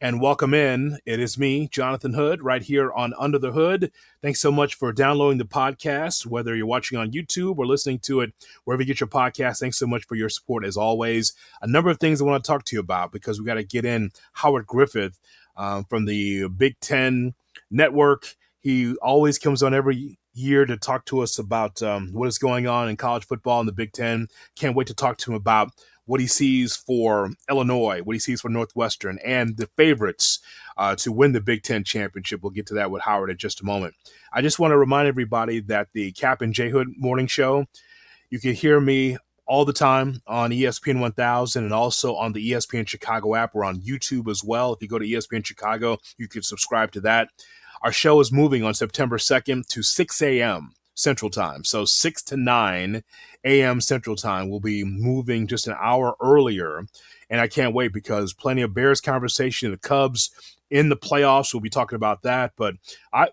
and welcome in. It is me, Jonathan Hood, right here on Under the Hood. Thanks so much for downloading the podcast, whether you're watching on YouTube or listening to it wherever you get your podcast. Thanks so much for your support, as always. A number of things I want to talk to you about because we got to get in Howard Griffith from the Big Ten Network. He always comes on every year to talk to us about what is going on in college football in the Big Ten. Can't wait to talk to him about what he sees for Illinois, what he sees for Northwestern, and the favorites to win the Big Ten championship. We'll get to that with Howard in just a moment. I just want to remind everybody that the Kap J-Hood Morning Show, you can hear me all the time on ESPN 1000 and also on the ESPN Chicago app. We're on YouTube as well. If you go to ESPN Chicago, you can subscribe to that. Our show is moving on September 2nd to 6 a.m. Central Time. So 6 to 9 a.m. Central Time. We'll be moving just an hour earlier. And I can't wait because plenty of Bears conversation, the Cubs in the playoffs. We'll be talking about that. But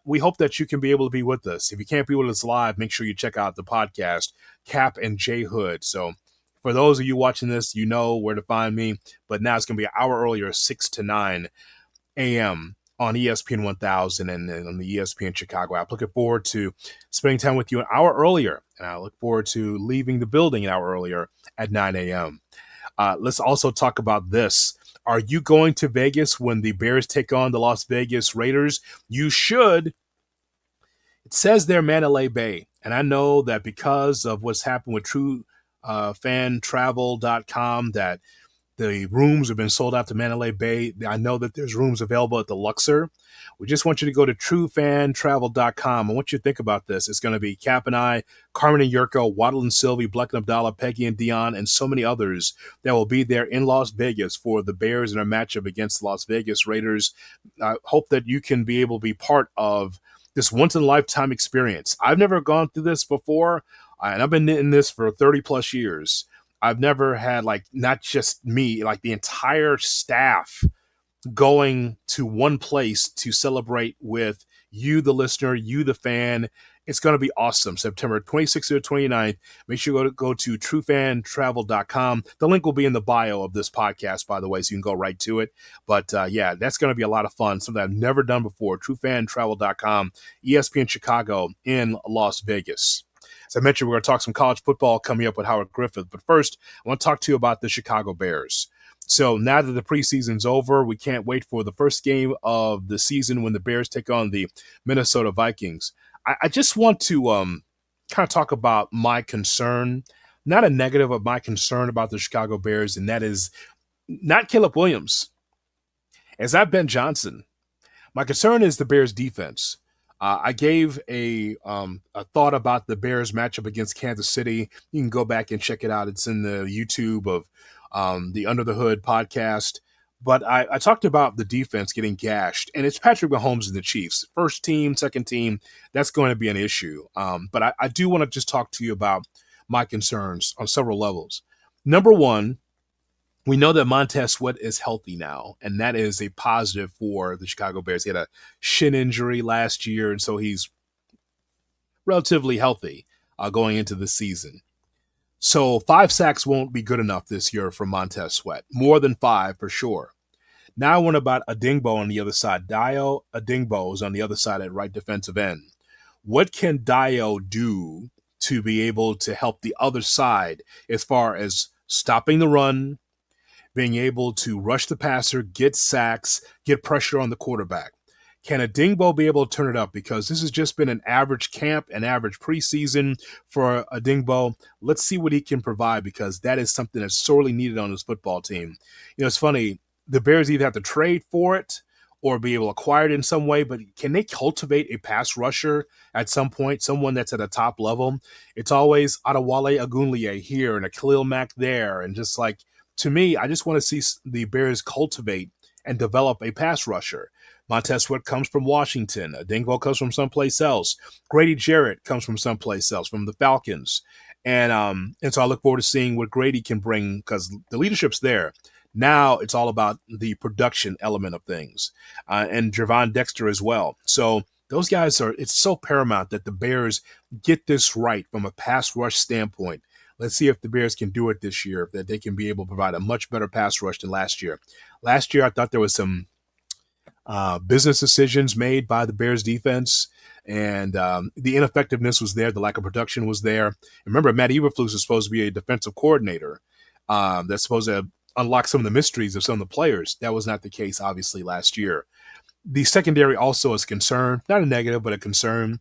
we hope that you can be able to be with us. If you can't be with us live, make sure you check out the podcast, Kap and J-Hood. So for those of you watching this, you know where to find me. But now it's going to be an hour earlier, 6 to 9 a.m. on ESPN 1000 and on the ESPN Chicago app. Looking forward to spending time with you an hour earlier, and I look forward to leaving the building an hour earlier at 9 a.m. Let's also talk about this. Are you going to Vegas when the Bears take on the Las Vegas Raiders? You should. It says there Mandalay Bay, and I know that because of what's happened with TrueFanTravel.com that the rooms have been sold out to Mandalay Bay. I know that there's rooms available at the Luxor. We just want you to go to TrueFanTravel.com. I want you to think about this. It's going to be Kap and I, Carmen and Yurko, Waddle and Sylvie, Bleck and Abdallah, Peggy and Dion, and so many others that will be there in Las Vegas for the Bears in a matchup against the Las Vegas Raiders. I hope that you can be able to be part of this once-in-a-lifetime experience. I've never gone through this before, and I've been in this for 30-plus years. I've never had, not just me, the entire staff going to one place to celebrate with you, the listener, you, the fan. It's going to be awesome. September 26th to 29th. Make sure you go to TrueFanTravel.com. The link will be in the bio of this podcast, by the way, so you can go right to it. But, yeah, that's going to be a lot of fun, something I've never done before. TrueFanTravel.com, ESPN Chicago in Las Vegas. As I mentioned, we're going to talk some college football coming up with Howard Griffith. But first, I want to talk to you about the Chicago Bears. So now that the preseason's over, we can't wait for the first game of the season when the Bears take on the Minnesota Vikings. I just want to kind of talk about my concern, not a negative, of my concern about the Chicago Bears, and that is not Caleb Williams. As I've Ben Johnson, my concern is the Bears' defense. I gave a thought about the Bears matchup against Kansas City. You can go back and check it out. It's in the YouTube of the Under the Hood podcast. But I talked about the defense getting gashed, and it's Patrick Mahomes and the Chiefs. First team, second team, that's going to be an issue. But I do want to just talk to you about my concerns on several levels. Number one, we know that Montez Sweat is healthy now, and that is a positive for the Chicago Bears. He had a shin injury last year, and so he's relatively healthy going into the season. So 5 sacks won't be good enough this year for Montez Sweat. More than 5 for sure. Now I want about Adingbo on the other side. Dio Adingbo is on the other side at right defensive end. What can Dio do to be able to help the other side as far as stopping the run, being able to rush the passer, get sacks, get pressure on the quarterback? Can Adingbo be able to turn it up? Because this has just been an average camp, an average preseason for Adingbo. Let's see what he can provide, because that is something that's sorely needed on this football team. You know, it's funny. The Bears either have to trade for it or be able to acquire it in some way, but can they cultivate a pass rusher at some point, someone that's at a top level? It's always Adewale Ogunleye here and a Khalil Mack there, and just to me, I just want to see the Bears cultivate and develop a pass rusher. Montez Sweat comes from Washington. Adingbo comes from someplace else. Grady Jarrett comes from someplace else, from the Falcons. And so I look forward to seeing what Grady can bring, because the leadership's there. Now it's all about the production element of things, and Javon Dexter as well. So those guys it's so paramount that the Bears get this right from a pass rush standpoint. Let's see if the Bears can do it this year, that they can be able to provide a much better pass rush than last year. Last year, I thought there was some business decisions made by the Bears defense, and the ineffectiveness was there. The lack of production was there. And remember, Matt Eberflus is supposed to be a defensive coordinator that's supposed to unlock some of the mysteries of some of the players. That was not the case, obviously, last year. The secondary also is a concern, not a negative, but a concern.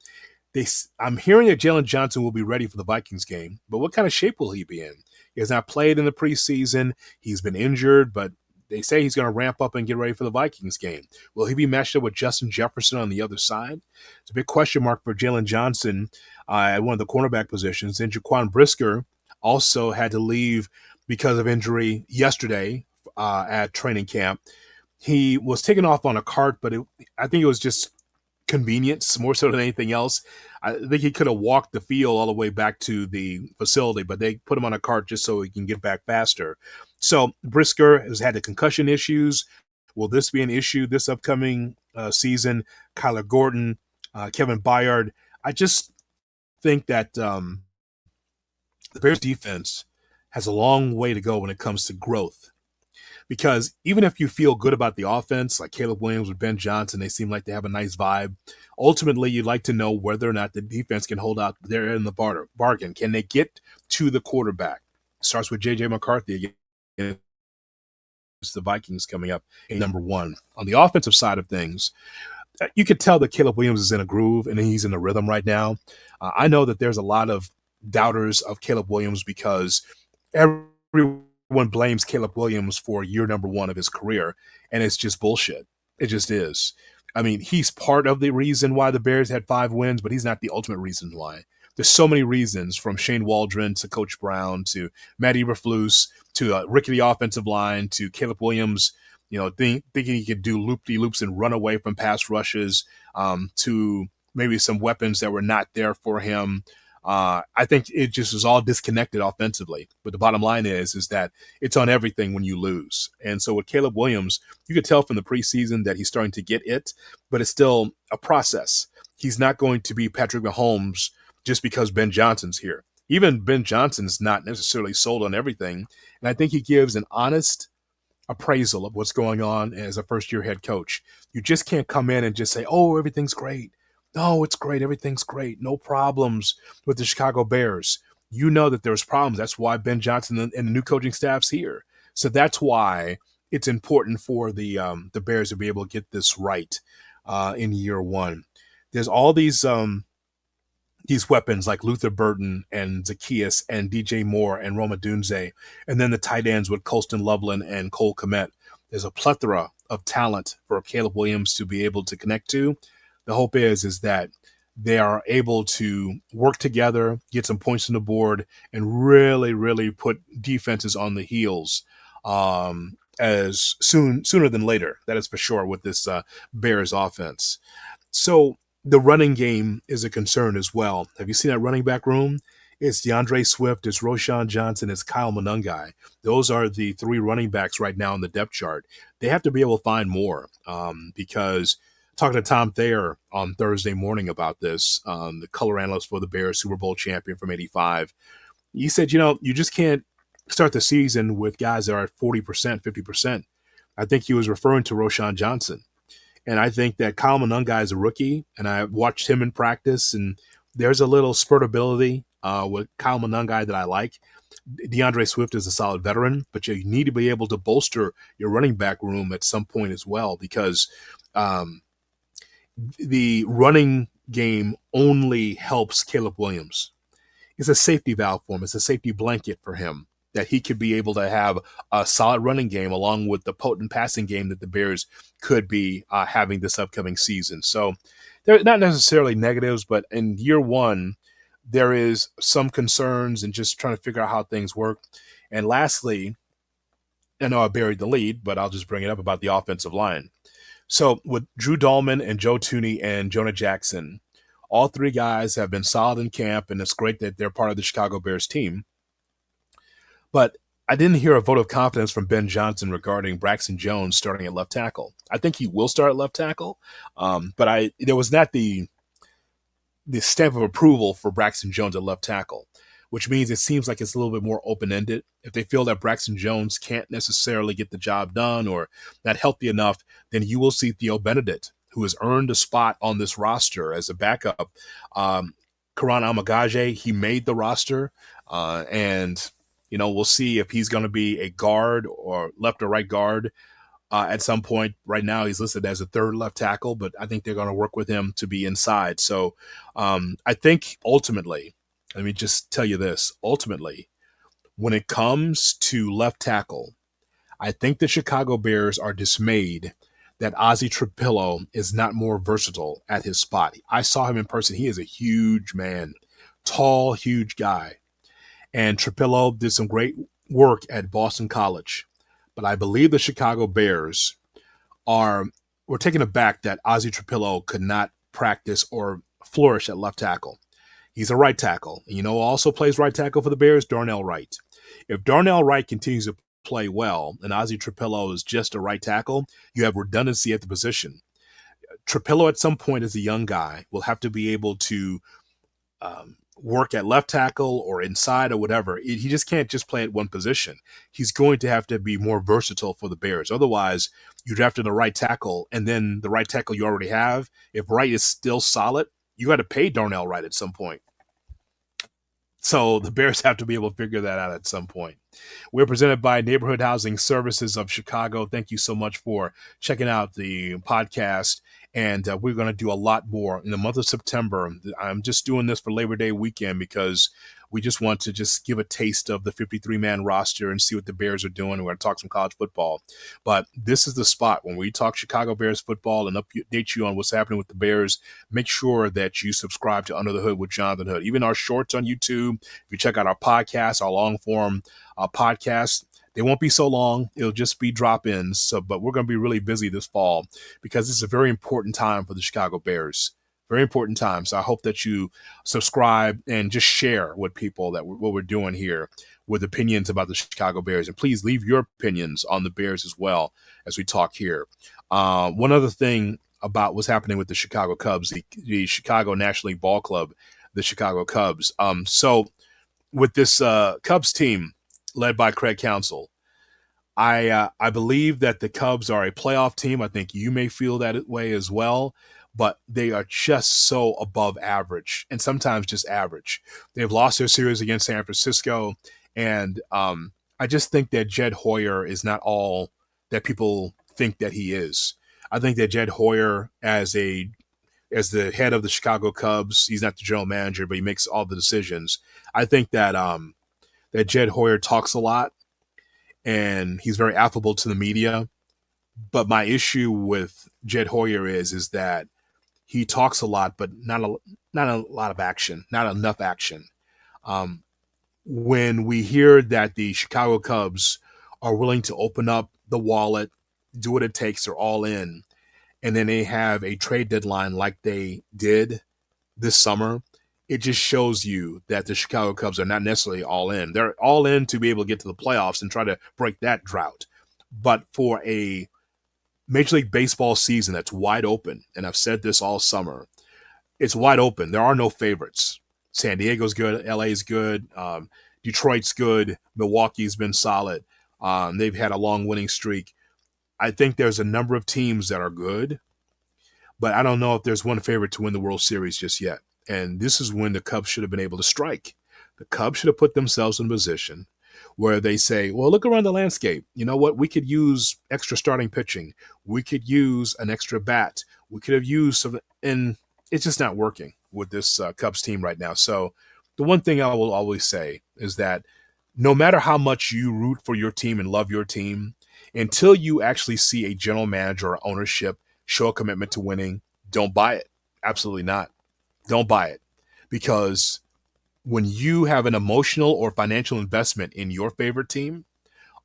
I'm hearing that Jalen Johnson will be ready for the Vikings game, but what kind of shape will he be in? He has not played in the preseason. He's been injured, but they say he's going to ramp up and get ready for the Vikings game. Will he be matched up with Justin Jefferson on the other side? It's a big question mark for Jalen Johnson at one of the cornerback positions. And Jaquan Brisker also had to leave because of injury yesterday at training camp. He was taken off on a cart, but I think it was just convenience more so than anything else. I think he could have walked the field all the way back to the facility, but they put him on a cart just so he can get back faster. So Brisker has had the concussion issues. Will this be an issue this upcoming season? Kyler Gordon, Kevin Byard. I just think that the Bears defense has a long way to go when it comes to growth. Because even if you feel good about the offense, like Caleb Williams with Ben Johnson, they seem like they have a nice vibe. Ultimately, you'd like to know whether or not the defense can hold out there in the bargain. Can they get to the quarterback? Starts with J.J. McCarthy against the Vikings coming up in number one. On the offensive side of things, you could tell that Caleb Williams is in a groove and he's in a rhythm right now. I know that there's a lot of doubters of Caleb Williams because everyone blames Caleb Williams for year number one of his career, and it's just bullshit. It just is. I mean, he's part of the reason why the Bears had 5 wins, but he's not the ultimate reason why. There's so many reasons, from Shane Waldron to Coach Brown to Matt Eberflus to a rickety offensive line to Caleb Williams, thinking he could do loop-de-loops and run away from pass rushes, to maybe some weapons that were not there for him. I think it just was all disconnected offensively. But the bottom line is that it's on everything when you lose. And so with Caleb Williams, you could tell from the preseason that he's starting to get it, but it's still a process. He's not going to be Patrick Mahomes just because Ben Johnson's here. Even Ben Johnson's not necessarily sold on everything. And I think he gives an honest appraisal of what's going on as a first-year head coach. You just can't come in and just say, oh, everything's great. No, it's great. Everything's great. No problems with the Chicago Bears. You know that there's problems. That's why Ben Johnson and the new coaching staff's here. So that's why it's important for the Bears to be able to get this right in year one. There's all these weapons like Luther Burton and Zacchaeus and DJ Moore and Roma Dunze, and then the tight ends with Colston Loveland and Cole Kmet. There's a plethora of talent for Caleb Williams to be able to connect to. The hope is that they are able to work together, get some points on the board, and really, really put defenses on the heels as sooner than later. That is for sure with this Bears offense. So the running game is a concern as well. Have you seen that running back room? It's DeAndre Swift, it's Roshan Johnson, it's Kyle Monangai. Those are the 3 running backs right now on the depth chart. They have to be able to find more because talking to Tom Thayer on Thursday morning about this, the color analyst for the Bears, Super Bowl champion from '85, he said, you just can't start the season with guys that are at 40%, 50%. I think he was referring to Roshan Johnson. And I think that Kyle Monangai is a rookie, and I watched him in practice, and there's a little spurtability with Kyle Monangai that I like. DeAndre Swift is a solid veteran, but you need to be able to bolster your running back room at some point as well, because the running game only helps Caleb Williams. It's a safety valve for him. It's a safety blanket for him that he could be able to have a solid running game along with the potent passing game that the Bears could be having this upcoming season. So they're not necessarily negatives, but in year one, there is some concerns and just trying to figure out how things work. And lastly, I know I buried the lead, but I'll just bring it up about the offensive line. So with Drew Dahlman and Joe Thuney and Jonah Jackson, all 3 guys have been solid in camp, and it's great that they're part of the Chicago Bears team. But I didn't hear a vote of confidence from Ben Johnson regarding Braxton Jones starting at left tackle. I think he will start at left tackle, but there was not the stamp of approval for Braxton Jones at left tackle. which means it seems like it's a little bit more open-ended. If they feel that Braxton Jones can't necessarily get the job done or not healthy enough, then you will see Theo Benedict, who has earned a spot on this roster as a backup. Karan Amagaje, he made the roster, and we'll see if he's going to be a guard or left or right guard at some point. Right now, he's listed as a third left tackle, but I think they're going to work with him to be inside. So I think ultimately, let me just tell you this, ultimately, when it comes to left tackle, I think the Chicago Bears are dismayed that Ozzie Trapillo is not more versatile at his spot. I saw him in person. He is a huge man, tall, huge guy. And Trapillo did some great work at Boston College. But I believe the Chicago Bears were taken aback that Ozzie Trapillo could not practice or flourish at left tackle. He's a right tackle. And who also plays right tackle for the Bears? Darnell Wright. If Darnell Wright continues to play well and Ozzie Trapillo is just a right tackle, you have redundancy at the position. Trapillo at some point as a young guy will have to be able to work at left tackle or inside or whatever. He just can't just play at one position. He's going to have to be more versatile for the Bears. Otherwise, you drafted a right tackle, and then the right tackle you already have, if Wright is still solid, you got to pay Darnell Wright at some point. So the Bears have to be able to figure that out at some point. We're presented by Neighborhood Housing Services of Chicago. Thank you so much for checking out the podcast. And we're going to do a lot more in the month of September. I'm just doing this for Labor Day weekend because we just want to just give a taste of the 53-man roster and see what the Bears are doing. We're going to talk some college football. But this is the spot when we talk Chicago Bears football and update you on what's happening with the Bears. Make sure that you subscribe to Under the Hood with Jonathan Hood. Even our shorts on YouTube, if you check out our podcast, our long-form podcast, they won't be so long. It'll just be drop-ins. But we're going to be really busy this fall because it's a very important time for the Chicago Bears. Very important time. So I hope that you subscribe and just share with people that what we're doing here with opinions about the Chicago Bears. And please leave your opinions on the Bears as well as we talk here. One other thing about what's happening with the Chicago Cubs, the Chicago National League Ball Club, the Chicago Cubs. So with this Cubs team led by Craig Counsell, I believe that the Cubs are a playoff team. I think you may feel that way as well, but they are just so above average and sometimes just average. They've lost their series against San Francisco, and I just think that Jed Hoyer is not all that people think that he is. I think that Jed Hoyer, as the head of the Chicago Cubs, he's not the general manager, but he makes all the decisions. I think that that Jed Hoyer talks a lot, and he's very affable to the media. But my issue with Jed Hoyer is that he talks a lot, but not a lot of action, not enough action. When we hear that the Chicago Cubs are willing to open up the wallet, do what it takes, they're all in, and then they have a trade deadline like they did this summer, it just shows you that the Chicago Cubs are not necessarily all in. They're all in to be able to get to the playoffs and try to break that drought. But for a Major League Baseball season that's wide open, and I've said this all summer, it's wide open. There are no favorites. San Diego's good. LA's good. Detroit's good. Milwaukee's been solid. They've had a long winning streak. I think there's a number of teams that are good, but I don't know if there's one favorite to win the World Series just yet. And this is when the Cubs should have been able to strike. The Cubs should have put themselves in a position where they say, well, look around the landscape. You know what? We could use extra starting pitching. We could use an extra bat. We could have used some, and it's just not working with this Cubs team right now. So the one thing I will always say is that no matter how much you root for your team and love your team, until you actually see a general manager or ownership show a commitment to winning, don't buy it. Absolutely not. Don't buy it. Because when you have an emotional or financial investment in your favorite team,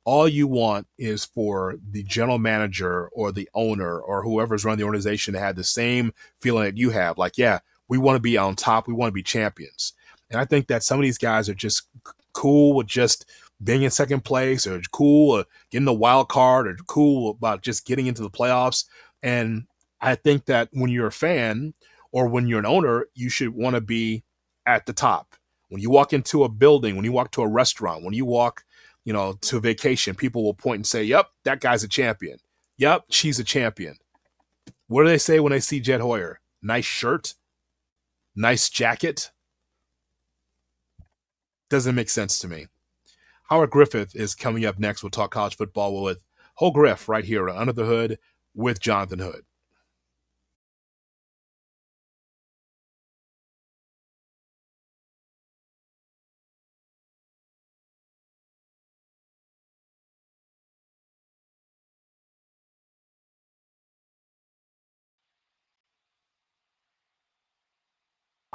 all you want is for the general manager or the owner or whoever's running the organization to have the same feeling that you have. Like, yeah, we want to be on top. We want to be champions. And I think that some of these guys are just cool with just being in second place, or cool with getting the wild card, or cool about just getting into the playoffs. And I think that when you're a fan or when you're an owner, you should want to be at the top. When you walk into a building, when you walk to a restaurant, when you walk, to vacation, people will point and say, "Yep, that guy's a champion. Yep, she's a champion." What do they say when they see Jed Hoyer? Nice shirt, nice jacket. Doesn't make sense to me. Howard Griffith is coming up next. We'll talk college football with Whole Griff right here on Under the Hood with Jonathan Hood.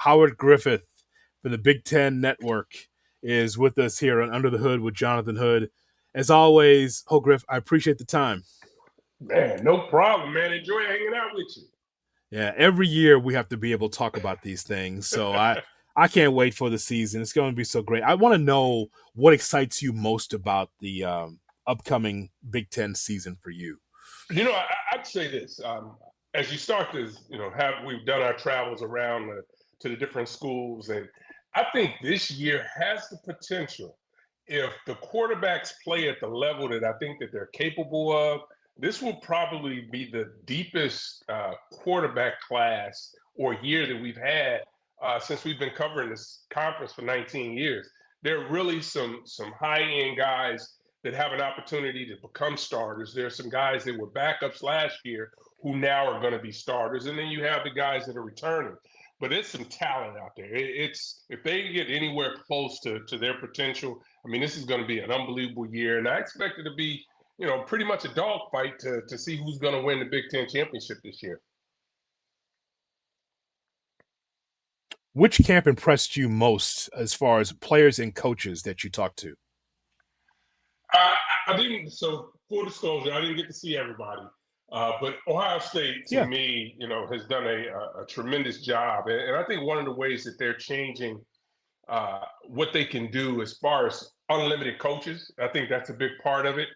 Howard Griffith for the Big Ten Network is with us here on Under the Hood with Jonathan Hood. As always, Whole Griff, I appreciate the time. Man, no problem, man. Enjoy hanging out with you. Yeah, every year we have to be able to talk about these things. So I can't wait for the season. It's going to be so great. I want to know what excites you most about the upcoming Big Ten season for you. I'd say this. As you start to, we've done our travels around to the different schools, and I think this year has the potential, if the quarterbacks play at the level that I think that they're capable of, this will probably be the deepest quarterback class or year that we've had since we've been covering this conference for 19 years. There are really some high-end guys that have an opportunity to become starters. There are some guys that were backups last year who now are going to be starters. And then you have the guys that are returning. But it's some talent out there. It's if they get anywhere close to their potential, I mean, this is going to be an unbelievable year. And I expect it to be, pretty much a dogfight to see who's going to win the Big Ten championship this year. Which camp impressed you most as far as players and coaches that you talked to? I didn't. So full disclosure, I didn't get to see everybody. But Ohio State, to me, has done a tremendous job. And I think one of the ways that they're changing what they can do as far as unlimited coaches, I think that's a big part of it.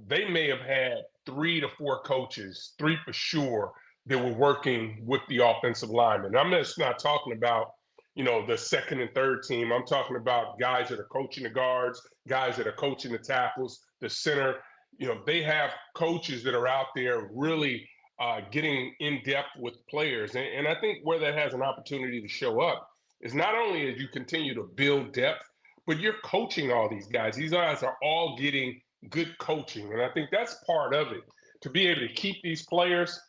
They may have had 3 to 4 coaches, 3 for sure, that were working with the offensive linemen. I'm just not talking about, the second and third team. I'm talking about guys that are coaching the guards, guys that are coaching the tackles, the center. They have coaches that are out there really getting in depth with players. And I think where that has an opportunity to show up is not only as you continue to build depth, but you're coaching all these guys. These guys are all getting good coaching. And I think that's part of it. To be able to keep these players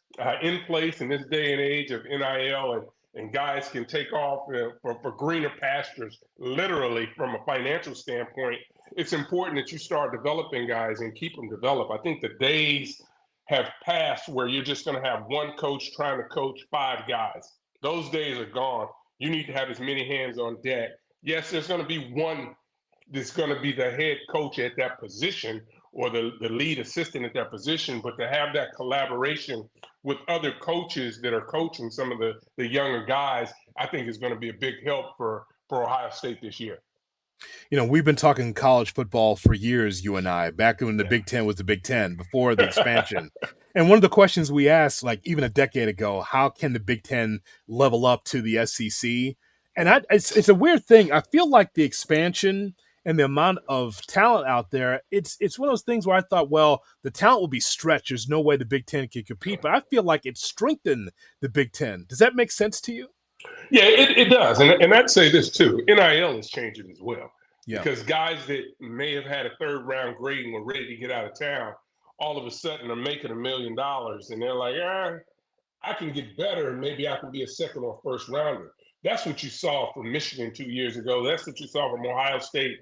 in place in this day and age of NIL and guys can take off for greener pastures, literally from a financial standpoint, it's important that you start developing guys and keep them developed. I think the days have passed where you're just going to have one coach trying to coach 5 guys. Those days are gone. You need to have as many hands on deck. Yes, there's going to be one that's going to be the head coach at that position or the lead assistant at that position, but to have that collaboration with other coaches that are coaching some of the younger guys, I think is going to be a big help for Ohio State this year. We've been talking college football for years, you and I, back when the Big Ten was the Big Ten, before the expansion. And one of the questions we asked, like even a decade ago, how can the Big Ten level up to the SEC? And it's a weird thing. I feel like the expansion and the amount of talent out there, it's one of those things where I thought, well, the talent will be stretched. There's no way the Big Ten can compete. But I feel like it strengthened the Big Ten. Does that make sense to you? Yeah, it does. And I'd say this too. NIL is changing as well. Yeah. Because guys that may have had a 3rd round grade and were ready to get out of town, all of a sudden are making $1 million. And they're like, I can get better and maybe I can be a 2nd or 1st rounder. That's what you saw from Michigan 2 years ago. That's what you saw from Ohio State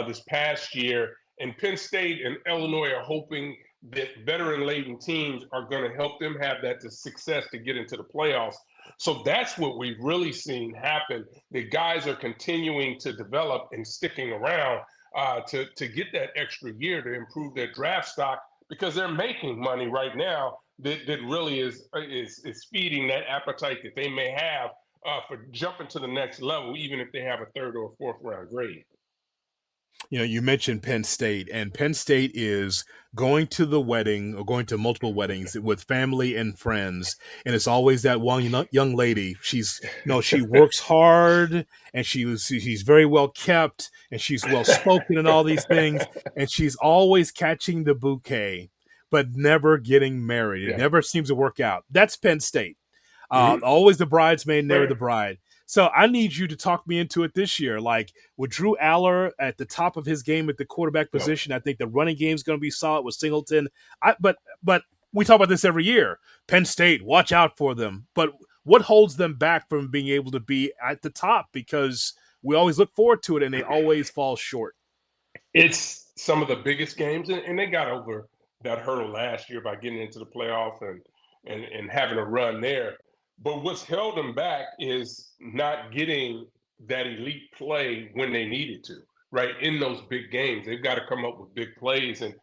this past year. And Penn State and Illinois are hoping that veteran-laden teams are going to help them have that success to get into the playoffs. So that's what we've really seen happen. The guys are continuing to develop and sticking around to get that extra year to improve their draft stock because they're making money right now that really is feeding that appetite that they may have for jumping to the next level, even if they have a 3rd or 4th round grade. You mentioned Penn State, and Penn State is going to the wedding or going to multiple weddings with family and friends, and it's always that one young lady. She works hard, and she's very well kept, and she's well spoken, and all these things, and she's always catching the bouquet, but never getting married. It Yeah. never seems to work out. That's Penn State. Mm-hmm. Always the bridesmaid, never the Fair. bride. So I need you to talk me into it this year. Like with Drew Aller at the top of his game at the quarterback Yeah. position, I think the running game is going to be solid with Singleton. But we talk about this every year. Penn State, watch out for them. But what holds them back from being able to be at the top? Because we always look forward to it, and they always fall short. It's some of the biggest games, and they got over that hurdle last year by getting into the playoff and having a run there. But what's held them back is not getting that elite play when they needed to, right? In those big games, they've got to come up with big plays. And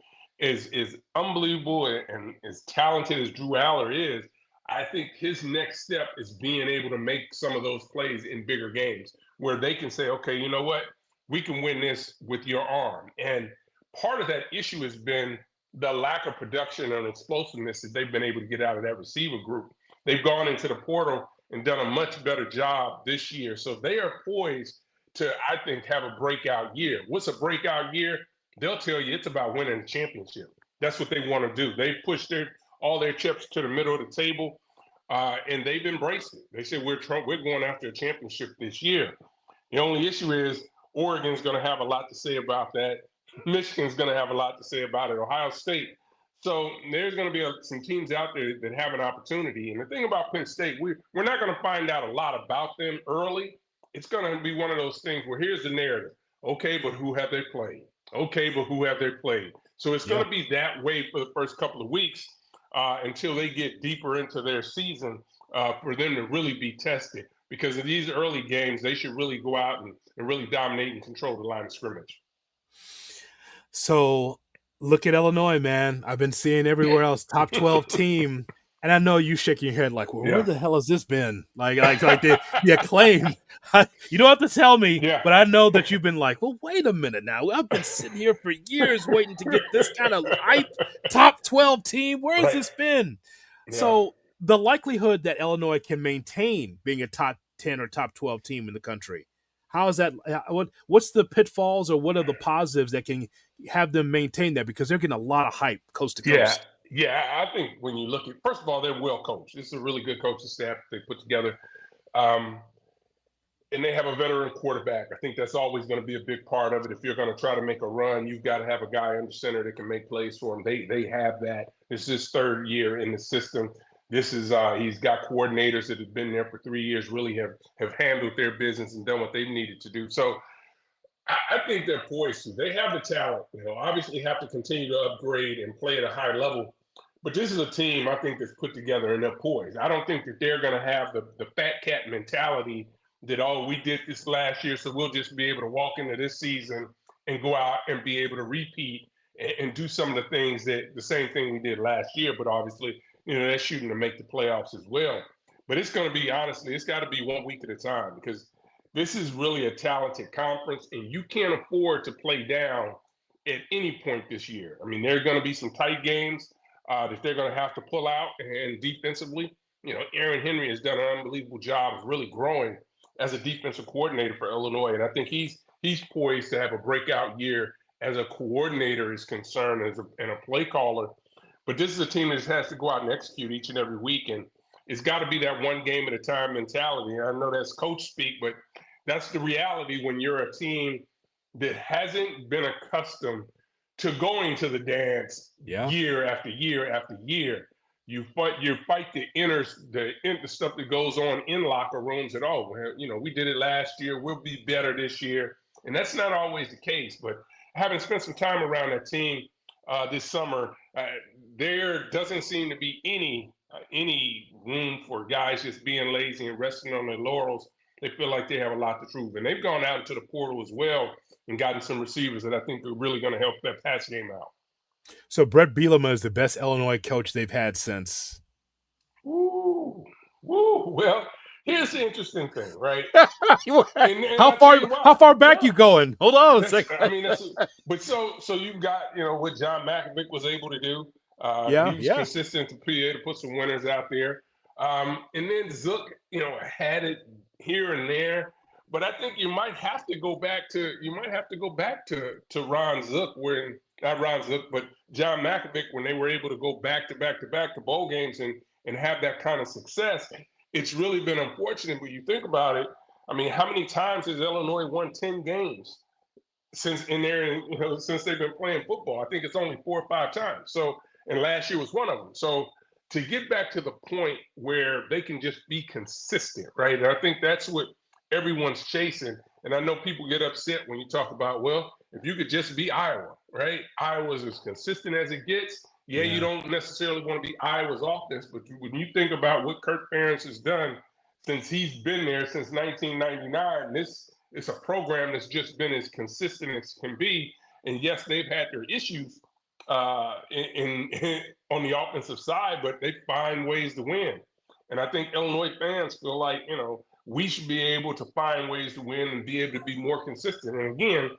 as unbelievable and as talented as Drew Aller is, I think his next step is being able to make some of those plays in bigger games where they can say, okay, you know what? We can win this with your arm. And part of that issue has been the lack of production and explosiveness that they've been able to get out of that receiver group. They've gone into the portal and done a much better job this year. So they are poised to, I think, have a breakout year. What's a breakout year? They'll tell you it's about winning a championship. That's what they want to do. They've pushed all their chips to the middle of the table, and they've embraced it. They said we're going after a championship this year. The only issue is Oregon's going to have a lot to say about that. Michigan's going to have a lot to say about it. Ohio State. So there's going to be some teams out there that have an opportunity. And the thing about Penn State, we're not going to find out a lot about them early. It's going to be one of those things where here's the narrative. Okay, but who have they played? Okay, but who have they played? So it's going Yeah. to be that way for the first couple of weeks until they get deeper into their season for them to really be tested. Because in these early games, they should really go out and really dominate and control the line of scrimmage. So look at Illinois, man. I've been seeing everywhere else top 12 team. And I know you shaking your head like, well, where Yeah. the hell has this been? Like the acclaim. You don't have to tell me, Yeah. but I know that you've been like, well, wait a minute now. I've been sitting here for years waiting to get this kind of hype top 12 team. Where has Right. this been? Yeah. So the likelihood that Illinois can maintain being a top 10 or top 12 team in the country, how is that? What's the pitfalls or what are the positives that can have them maintain that? Because they're getting a lot of hype coast to Yeah. coast. Yeah. I think when you look at, first of all, they're well coached. This is a really good coaching staff they put together. Um, and they have a veteran quarterback. I think that's always going to be a big part of it. If you're going to try to make a run, you've got to have a guy under center that can make plays for them. They have that. This is his third year in the system. This is he's got coordinators that have been there for 3 years, really have handled their business and done what they've needed to do. So I think they're poised to. They have the talent. Obviously have to continue to upgrade and play at a high level. But this is a team I think that's put together and they're poised. I don't think that they're going to have the fat cat mentality that, oh, we did this last year, so we'll just be able to walk into this season and go out and be able to repeat and do some of the things that the same thing we did last year. But obviously, they're shooting to make the playoffs as well. But it's going to be, honestly, it's got to be 1 week at a time because this is really a talented conference, and you can't afford to play down at any point this year. I mean, there are going to be some tight games that they're going to have to pull out, and defensively, Aaron Henry has done an unbelievable job of really growing as a defensive coordinator for Illinois, and I think he's poised to have a breakout year as a coordinator is concerned and a play caller. But this is a team that just has to go out and execute each and every week, and it's got to be that one game at a time mentality. I know that's coach speak, but that's the reality when you're a team that hasn't been accustomed to going to the dance Yeah. year after year after year. You fight the stuff that goes on in locker rooms at all. We did it last year. We'll be better this year, and that's not always the case. But having spent some time around that team this summer, there doesn't seem to be any room for guys just being lazy and resting on their laurels. They feel like they have a lot to prove, and they've gone out into the portal as well and gotten some receivers that I think are really going to help that pass game out. So Brett Bielema is the best Illinois coach they've had since. Woo, woo. Well, Here's the interesting thing, right? And how I'll tell far you why. how far back Yeah. you going? Hold on a That's, I second. mean, but so you've got, what John Malkovich was able to do. He Yeah, was yeah. consistent to PA to put some winners out there. And then Zook, had it here and there. But I think you might have to go back to Ron Zook when not Ron Zook, but John Malkovich when they were able to go back to back to back to bowl games and have that kind of success. It's really been unfortunate, but you think about it. I mean, how many times has Illinois won 10 games? Since they've been playing football. I think it's only 4 or 5 times. So, and last year was one of them. So to get back to the point where they can just be consistent, right? And I think that's what everyone's chasing. And I know people get upset when you talk about, well, if you could just be Iowa, right? Iowa's as consistent as it gets. Yeah, you Yeah. don't necessarily want to be Iowa's offense, but when you think about what Kirk Ferentz has done since he's been there since 1999, it's a program that's just been as consistent as can be. And yes, they've had their issues on the offensive side, but they find ways to win. And I think Illinois fans feel like we should be able to find ways to win and be able to be more consistent. And again,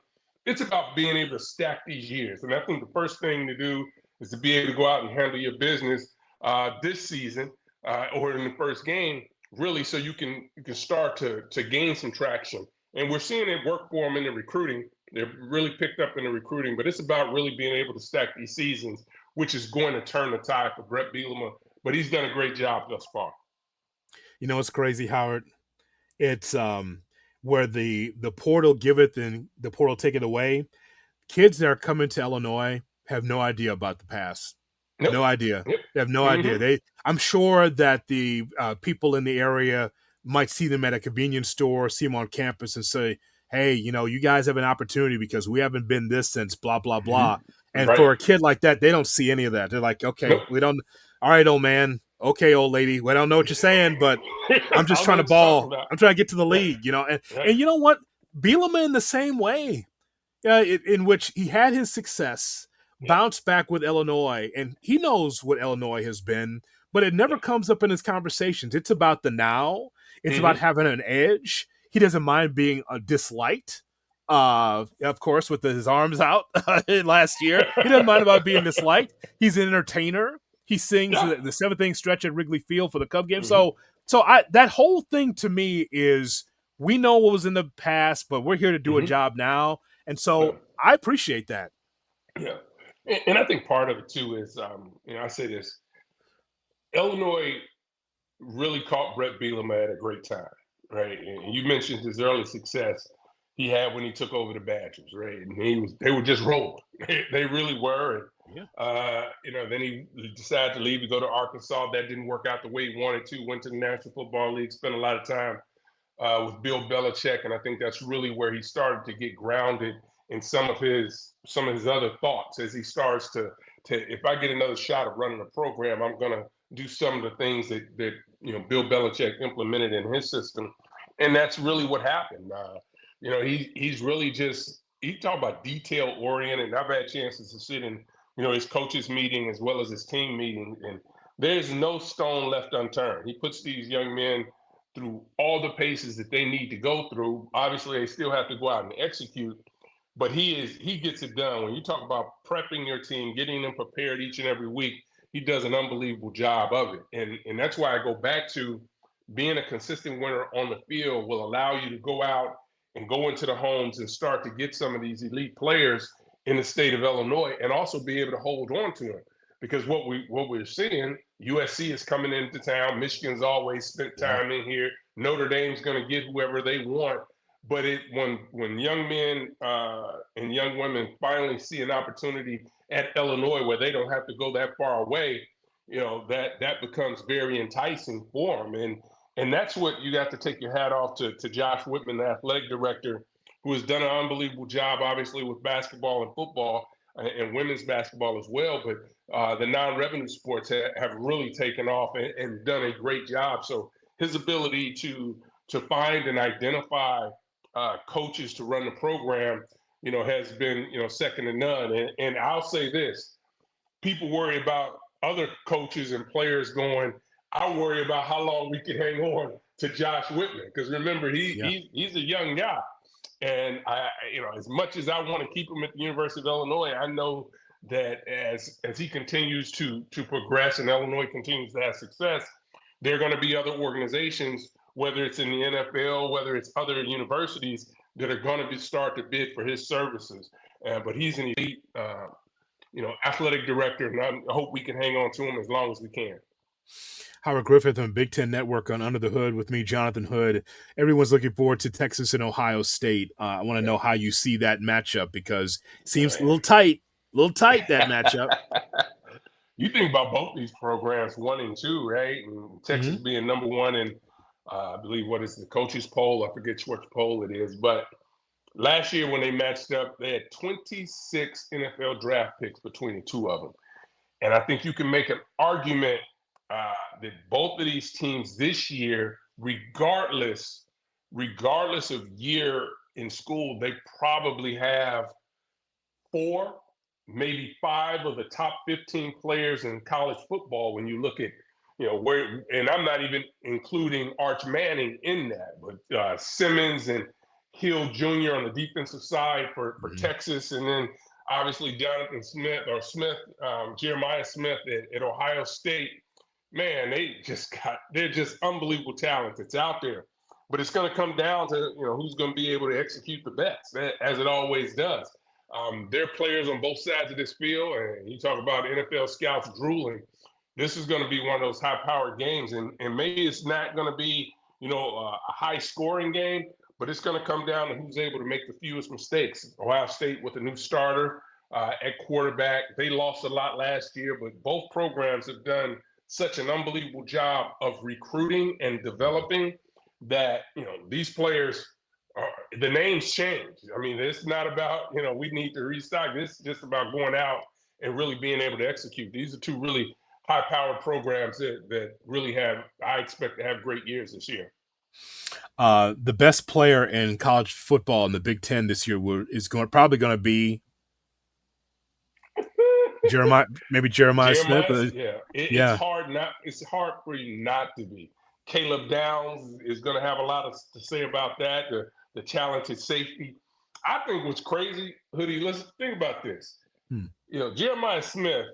it's about being able to stack these years. And I think the first thing to do is to be able to go out and handle your business this season or in the first game, really, so you can start to gain some traction. And we're seeing it work for them in the recruiting. They're really picked up in the recruiting, but it's about really being able to stack these seasons, which is going to turn the tide for Brett Bielema. But he's done a great job thus far. It's crazy, Howard. It's where the portal giveth and the portal taketh away. Kids that are coming to Illinois have no idea about the past. Nope. No idea. Yep. They have no idea. I'm sure that the people in the area might see them at a convenience store, see them on campus, and say, "Hey, you guys have an opportunity because we haven't been this since blah blah blah." And Right. for a kid like that, they don't see any of that. They're like, Nope. "Okay, we don't. All right, old man. Okay, old lady. We don't know what you're saying, but I'm just I know trying to what you're talking ball. about. I'm trying to get to the Yeah. league, and Yeah. and you know what? Bielema in the same way, in which he had his success, bounced back with Illinois, and he knows what Illinois has been, but it never comes up in his conversations. It's about the now. It's about having an edge. He doesn't mind being disliked. Of course, with his arms out last year, he doesn't mind about being disliked. He's an entertainer. He sings Yeah. the seventh inning stretch at Wrigley Field for the Cub game. So that whole thing to me is we know what was in the past, but we're here to do a job now. And so I appreciate that. Yeah. And I think part of it too is, I say this, Illinois really caught Brett Bielema at a great time, right? And you mentioned his early success he had when he took over the Badgers, right? And they were just rolling. They really were. And, then he decided to leave to go to Arkansas. That didn't work out the way he wanted to. Went to the National Football League, spent a lot of time with Bill Belichick, and I think that's really where he started to get grounded in some of his other thoughts as he starts to if I get another shot of running a program, I'm gonna do some of the things that Bill Belichick implemented in his system, and that's really what happened. He's really just he talk about detail oriented. And I've had chances to sit in his coaches meeting as well as his team meeting, and there's no stone left unturned. He puts these young men through all the paces that they need to go through. Obviously, they still have to go out and execute, but he gets it done. When you talk about prepping your team, getting them prepared each and every week, he does an unbelievable job of it. And that's why I go back to being a consistent winner on the field will allow you to go out and go into the homes and start to get some of these elite players in the state of Illinois and also be able to hold on to them. Because what we're seeing, USC is coming into town. Michigan's always spent time in here. Notre Dame's going to get whoever they want. But when young men and young women finally see an opportunity at Illinois where they don't have to go that far away, that becomes very enticing for them. And that's what you got to take your hat off to Josh Whitman, the athletic director, who has done an unbelievable job, obviously, with basketball and football and women's basketball as well. But the non-revenue sports have really taken off and done a great job. So his ability to find and identify coaches to run the program, has been, second to none. And I'll say this, people worry about other coaches and players going, I worry about how long we can hang on to Josh Whitman, because remember he's a young guy, and as much as I want to keep him at the University of Illinois, I know that as he continues to progress and Illinois continues to have success, there are going to be other organizations, whether it's in the NFL, whether it's other universities, that are going to start to bid for his services. But he's an elite, athletic director, and I hope we can hang on to him as long as we can. Howard Griffith on Big Ten Network on Under the Hood with me, Jonathan Hood. Everyone's looking forward to Texas and Ohio State. I want to know how you see that matchup, because it seems a little tight, that matchup. You think about both these programs, 1 and 2, right? And Texas being number 1 in, I believe, what is the coaches poll? I forget which poll it is. But last year when they matched up, they had 26 NFL draft picks between the two of them. And I think you can make an argument that both of these teams this year, regardless of year in school, they probably have 4, maybe 5 of the top 15 players in college football when you look at, where, and I'm not even including Arch Manning in that, but Simmons and Hill Jr. on the defensive side for Texas, and then obviously Jonathan Smith, Jeremiah Smith at Ohio State. Man, they're just unbelievable talent that's out there. But it's going to come down to, who's going to be able to execute the best, as it always does. There are players on both sides of this field, and you talk about NFL scouts drooling. This is going to be one of those high-powered games, and maybe it's not going to be, a high-scoring game, but it's going to come down to who's able to make the fewest mistakes. Ohio State with a new starter at quarterback. They lost a lot last year, but both programs have done such an unbelievable job of recruiting and developing that, these players, the names change. I mean, it's not about, we need to restock. It's just about going out and really being able to execute. These are two really high-powered programs that really I expect to have great years this year. The best player in college football in the Big Ten this year is probably going to be Jeremiah Smith. Yeah. It's hard for you not to be. Caleb Downs is going to have a lot to say about that. The talented safety. I think what's crazy, Hoodie. Let's think about this. Jeremiah Smith.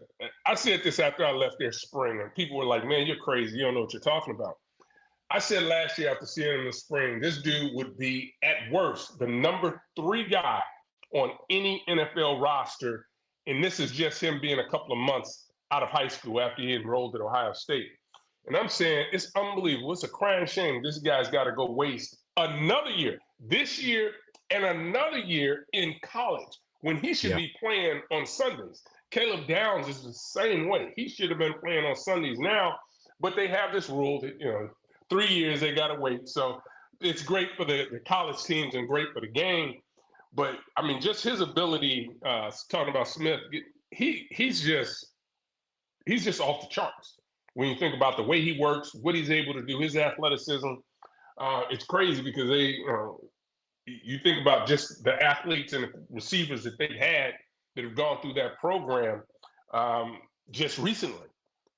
I said this after I left there spring, and people were like, "Man, you're crazy. You don't know what you're talking about." I said last year after seeing him in the spring, this dude would be at worst the number 3 guy on any NFL roster. And this is just him being a couple of months out of high school after he enrolled at Ohio State. And I'm saying it's unbelievable. It's a crying shame this guy's got to go waste another year, this year and another year in college when he should be playing on Sundays. Caleb Downs is the same way. He should have been playing on Sundays now, but they have this rule that, 3 years they got to wait. So it's great for the college teams and great for the game. But I mean, just his ability, talking about Smith, he's just off the charts. When you think about the way he works, what he's able to do, his athleticism, it's crazy because you think about just the athletes and the receivers that they've had that have gone through that program just recently.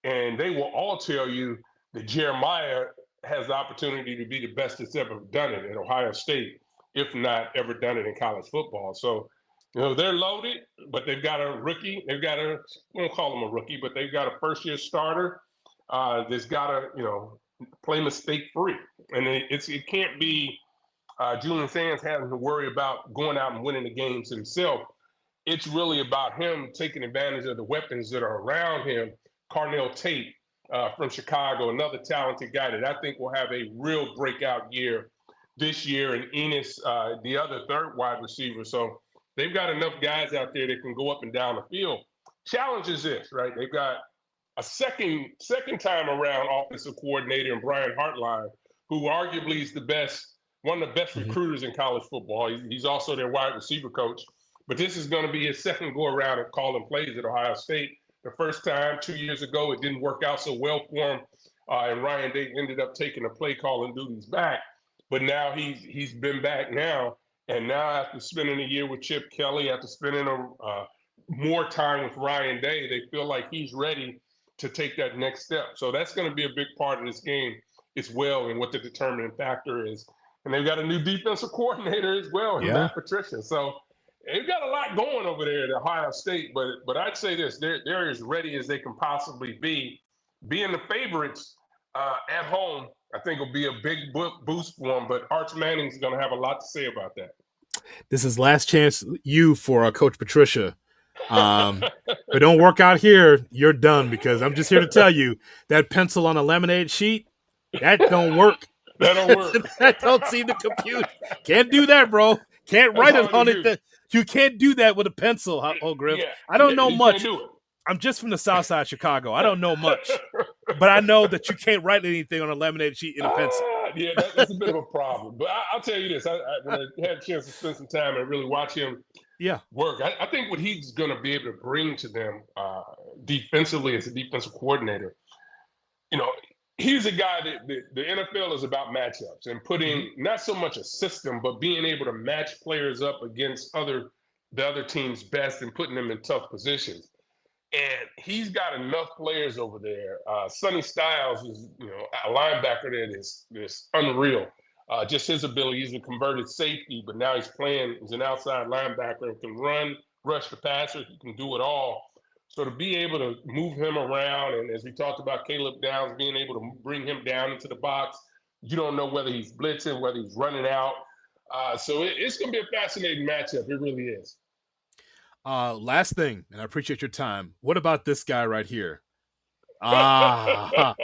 And they will all tell you that Jeremiah has the opportunity to be the best that's ever done it at Ohio State, if not ever done it in college football. So, they're loaded, but they've got a rookie. I won't call him a rookie, but they've got a first-year starter that's got to, play mistake-free. And it can't be Julian Sands having to worry about going out and winning the games himself. It's really about him taking advantage of the weapons that are around him. Carnell Tate from Chicago, another talented guy that I think will have a real breakout year this year, and Enos, the other third wide receiver. So they've got enough guys out there that can go up and down the field. Challenge is this, right? They've got a second time around offensive coordinator in Brian Hartline, who arguably is one of the best recruiters in college football. He's also their wide receiver coach. But this is going to be his second go around of calling plays at Ohio State. The first time 2 years ago, it didn't work out so well for him. And Ryan Day ended up taking the play calling duties back. But now he's been back now. And now after spending a year with Chip Kelly, after spending more time with Ryan Day, they feel like he's ready to take that next step. So that's going to be a big part of this game. as well and what the determining factor is. And they've got a new defensive coordinator as well in Yeah. Matt Patricia. So they've got a lot going over there at Ohio State. But I'd say this: they're as ready as they can possibly be. Being the favorites at home, I think will be a big boost for them. But Arch Manning's going to have a lot to say about that. This is last chance you for Coach Patricia. If it don't work out here, you're done, because I'm just here to tell you that pencil on a lemonade sheet, that don't work. That don't work. That don't seem to compute. Can't do that, bro. Can't write it on it. You can't do that with a pencil. Oh, Griff. Yeah, I don't know much. Can't do it. I'm just from the South Side of Chicago. I don't know much, but I know that you can't write anything on a lemonade sheet in a pencil. Yeah, that's a bit of a problem. But I'll tell you this: when I had a chance to spend some time and really watch him work, I think what he's going to be able to bring to them defensively as a defensive coordinator, he's a guy that the NFL is about matchups and putting not so much a system, but being able to match players up against the other team's best and putting them in tough positions. And he's got enough players over there. Sonny Styles is, a linebacker that is unreal. Just his ability. He's a converted safety, but now he's playing as an outside linebacker and can run, rush the passer. He can do it all. So to be able to move him around, and as we talked about Caleb Downs, being able to bring him down into the box, you don't know whether he's blitzing, whether he's running out. So it's going to be a fascinating matchup. It really is. Last thing, and I appreciate your time. What about this guy right here? What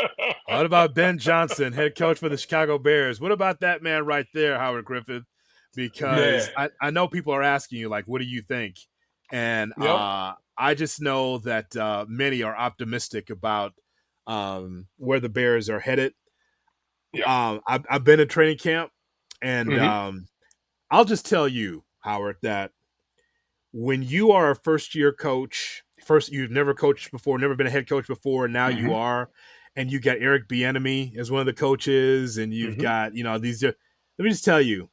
about Ben Johnson, head coach for the Chicago Bears? What about that man right there, Howard Griffith? Because I know people are asking you, like, what do you think? And I just know that many are optimistic about where the Bears are headed. I've been in training camp, and I'll just tell you, Howard, that when you are a first-year coach, you've never coached before, never been a head coach before, and now you are, and you got Eric Bieniemy as one of the coaches, and you've got these. Let me just tell you,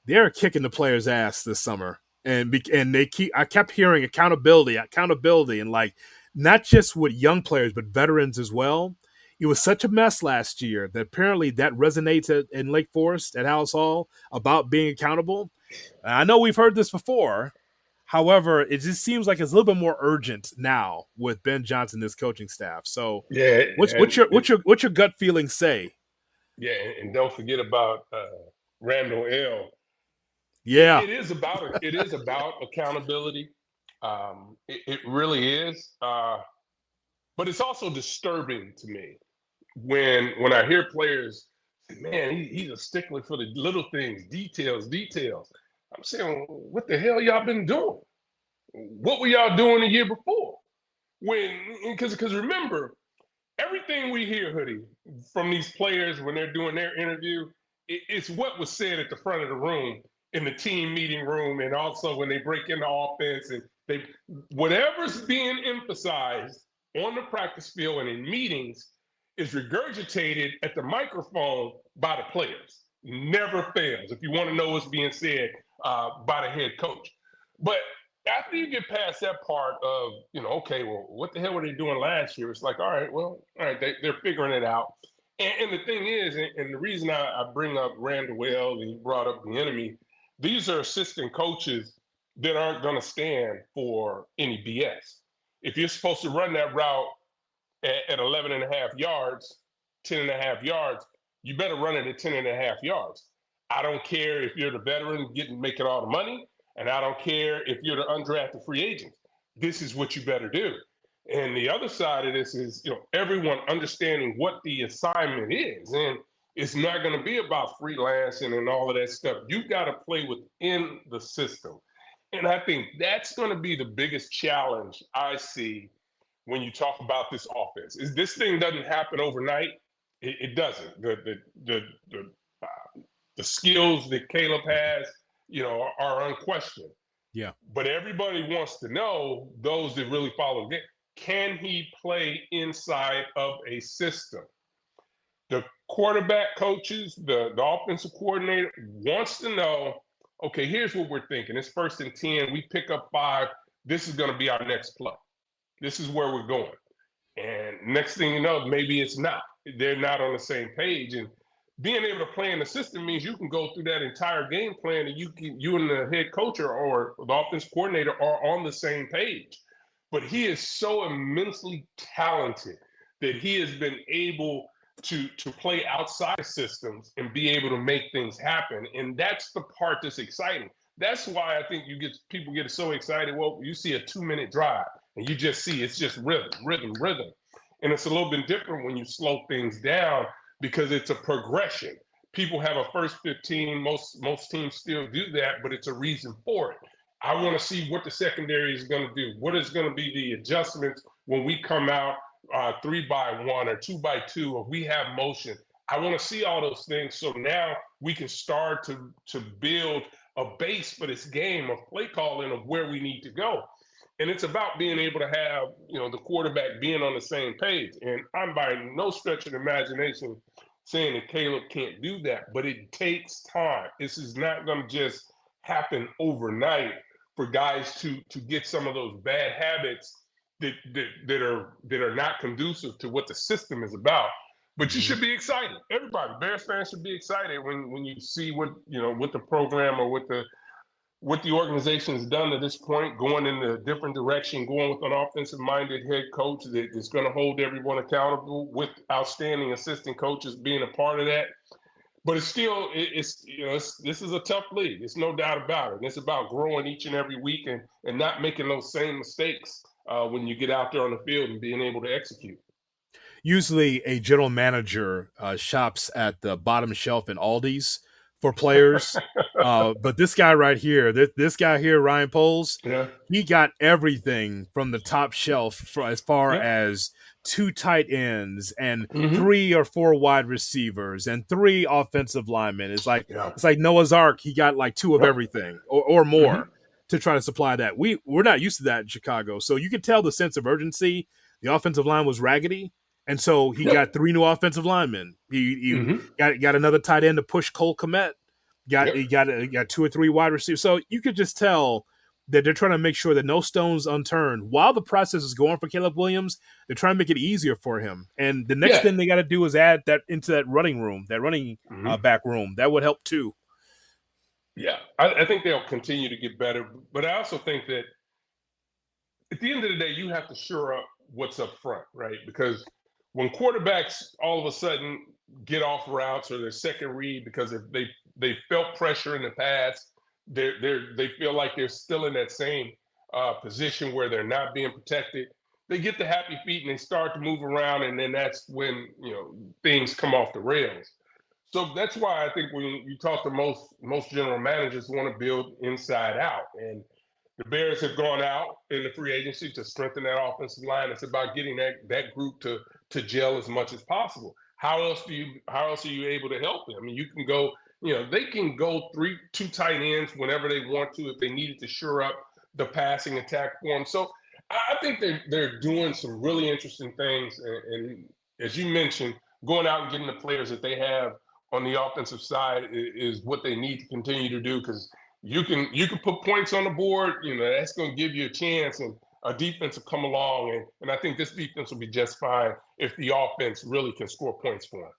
they're kicking the players' ass this summer, and I kept hearing accountability, and like not just with young players but veterans as well. It was such a mess last year that apparently that resonates in Lake Forest at House Hall about being accountable. And I know we've heard this before. However, it just seems like it's a little bit more urgent now with Ben Johnson, this coaching staff. So, what's your gut feeling say? Yeah, and don't forget about Randall L. Yeah, it is about accountability. It really is, but it's also disturbing to me when I hear players say, "Man, he's a stickler for the little things, details." I'm saying, what the hell y'all been doing? What were y'all doing the year before? Because remember, everything we hear, Hoodie, from these players when they're doing their interview, it's what was said at the front of the room in the team meeting room, and also when they break into offense, and whatever's being emphasized on the practice field and in meetings is regurgitated at the microphone by the players. Never fails if you want to know what's being said by the head coach. But after you get past that part of, okay, well, what the hell were they doing last year? It's like, all right, they're figuring it out. And the thing is, and the reason I bring up Randall Wells and you brought up Bieniemy, these are assistant coaches that aren't going to stand for any BS. If you're supposed to run that route at 11 and a half yards, 10 and a half yards, you better run it at 10 and a half yards. I don't care if you're the veteran making all the money, and I don't care if you're the undrafted free agent. This is what you better do. And the other side of this is, everyone understanding what the assignment is. And it's not going to be about freelancing and all of that stuff. You've got to play within the system. And I think that's going to be the biggest challenge I see when you talk about this offense. Is this thing doesn't happen overnight. It doesn't. The skills that Caleb has, are unquestioned. Yeah. But everybody wants to know, those that really follow the game, can he play inside of a system? The quarterback coaches, the offensive coordinator wants to know, okay, here's what we're thinking. It's 1st and 10. We pick up 5. This is going to be our next play. This is where we're going. And next thing you know, maybe it's not. they're not on the same page. And being able to play in the system means you can go through that entire game plan and you and the head coach or the offense coordinator are on the same page. But he is so immensely talented that he has been able to play outside systems and be able to make things happen. And that's the part that's exciting. That's why I think people get so excited. Well, you see a 2-minute drive and you just see it's just rhythm, rhythm, rhythm. And it's a little bit different when you slow things down because it's a progression. People have a first 15. Most teams still do that, but it's a reason for it. I want to see what the secondary is going to do. What is going to be the adjustments when we come out 3-by-1 or 2-by-2, or we have motion. I want to see all those things so now we can start to build a base for this game of play calling of where we need to go. And it's about being able to have, the quarterback being on the same page. And I'm by no stretch of the imagination saying that Caleb can't do that, but it takes time. This is not going to just happen overnight for guys to get some of those bad habits that are not conducive to what the system is about. But you should be excited. Everybody, Bears fans should be excited when you see what the program or what the organization has done to this point, going in a different direction, going with an offensive-minded head coach that is going to hold everyone accountable, with outstanding assistant coaches being a part of that. But it's still, this is a tough league. It's no doubt about it. And it's about growing each and every week and not making those same mistakes when you get out there on the field and being able to execute. Usually a general manager shops at the bottom shelf in Aldi's for players. But this guy right here, this guy here, Ryan Poles, he got everything from the top shelf as far as 2 tight ends and 3 or 4 wide receivers and 3 offensive linemen. It's like Noah's Ark. He got like 2 of everything or more to try to supply that. We're not used to that in Chicago. So you could tell the sense of urgency. The offensive line was raggedy. And so he got 3 new offensive linemen. He got another tight end to push Cole Kmet. He got 2 or 3 wide receivers. So you could just tell that they're trying to make sure that no stones unturned. While the process is going for Caleb Williams, they're trying to make it easier for him. And the next thing they got to do is add that into that running room, that running back room. That would help too. Yeah, I think they'll continue to get better. But I also think that at the end of the day, you have to shore up what's up front, right? Because when quarterbacks all of a sudden get off routes or their second read because if they felt pressure in the past, they feel like they're still in that same position where they're not being protected. They get the happy feet and they start to move around, and then that's when things come off the rails. So that's why I think when you talk to most general managers, want to build inside out. And the Bears have gone out in the free agency to strengthen that offensive line. It's about getting that group to gel as much as possible. How else are you able to help them? I mean, you can go, they can go 2 tight ends whenever they want to if they needed to shore up the passing attack for them. So I think they're doing some really interesting things. And as you mentioned, going out and getting the players that they have on the offensive side is what they need to continue to do, because you can put points on the board, that's going to give you a chance, and a defense will come along. And I think this defense will be just fine if the offense really can score points for them.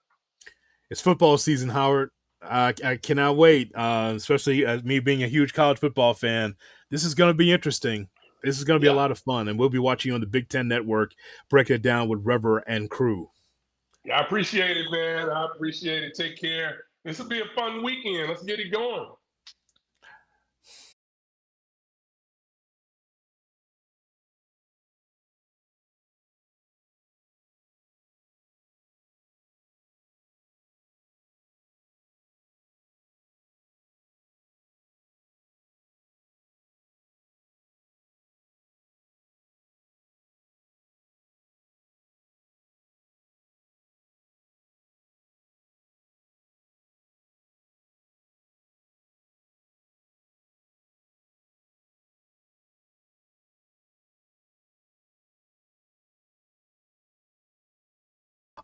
It's football season, Howard. I cannot wait, especially as me being a huge college football fan. This is going to be interesting. This is going to be a lot of fun, and we'll be watching on the Big Ten Network, breaking it down with Rever and crew. Yeah, I appreciate it, man. I appreciate it. Take care. This will be a fun weekend. Let's get it going.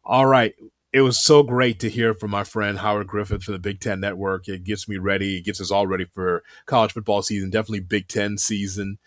All right. It was so great to hear from my friend Howard Griffith from the Big Ten Network. It gets me ready. It gets us all ready for college football season, definitely Big Ten season.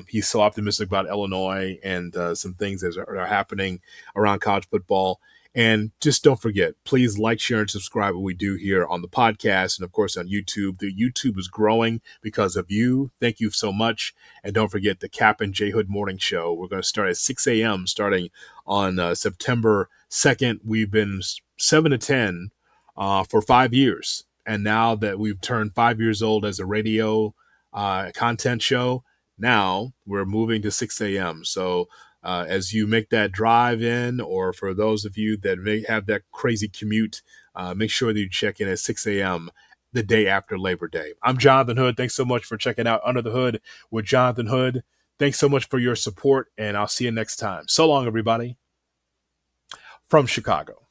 He's so optimistic about Illinois and some things that are happening around college football. And just don't forget, please like, share, and subscribe what we do here on the podcast and, of course, on YouTube. The YouTube is growing because of you. Thank you so much. And don't forget the Kap and J-Hood Morning Show. We're going to start at 6 a.m. starting on September 2nd. We've been 7 to 10 for 5 years. And now that we've turned 5 years old as a radio content show, now we're moving to 6 a.m. So as you make that drive in, or for those of you that may have that crazy commute, make sure that you check in at 6 a.m. the day after Labor Day. I'm Jonathan Hood. Thanks so much for checking out Under the Hood with Jonathan Hood. Thanks so much for your support, and I'll see you next time. So long, everybody, from Chicago.